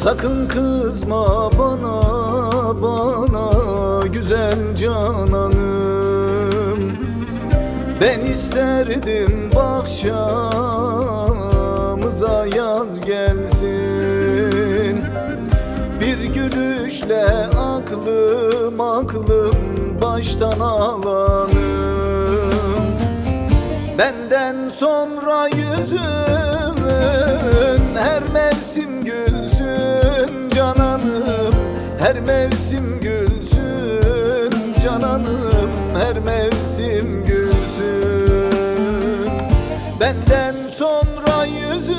Sakın kızma bana, bana güzel cananım. Ben isterdim bahçamıza yaz gelsin. Bir gülüşle aklım baştan alanım. Benden sonra yüzün her mevsim gülsün cananım. Her mevsim gülsün cananım. Her mevsim gülsün. Benden sonra yüzün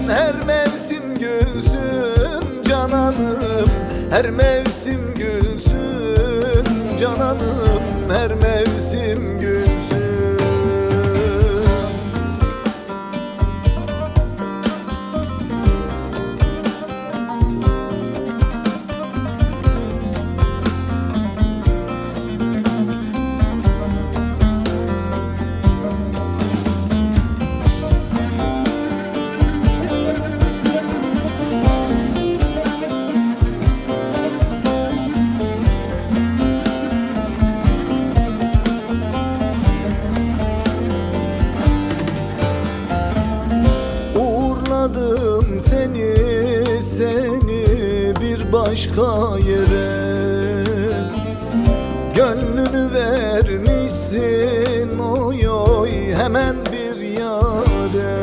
her mevsim gülsün cananım. Her mevsim gülsün cananım. Her mevsim gülsün. Seni bir başka yere, gönlünü vermişsin oy oy hemen bir yare.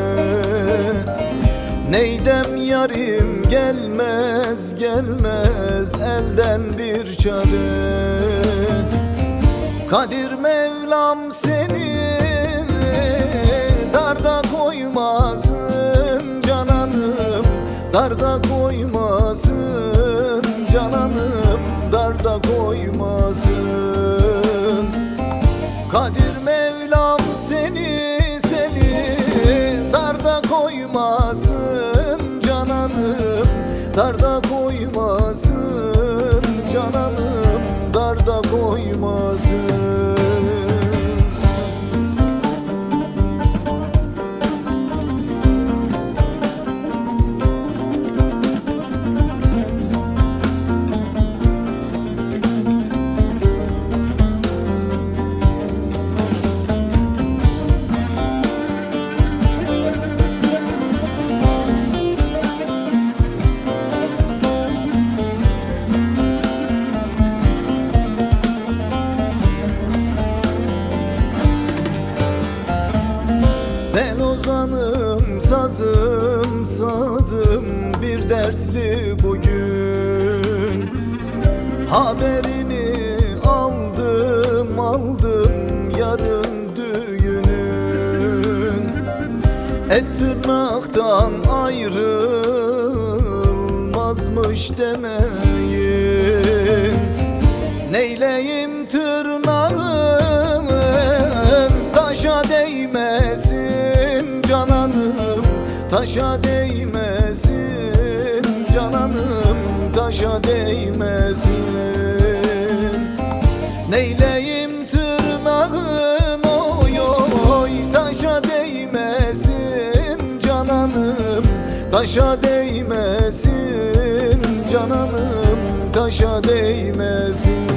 Neydem yarim gelmez gelmez elden bir çare. Kadir Mevlam seni darda koymasın cananım. Darda koymasın cananım, darda koymasın. Kadir Mevlam seni darda koymasın cananım. Darda koymasın cananım, darda koymasın. Ben ozanım, sazım, sazım bir dertli bugün. Haberini aldım yarın düğünün. Et tırnaktan ayrılmazmış demeyin. Neyleyim tırnağın taşa değmesin cananım. Taşa değmesin cananım. Taşa değmesin. Neyleyim tırnağın oy oy taşa değmesin cananım. Taşa değmesin cananım. Taşa değmesin.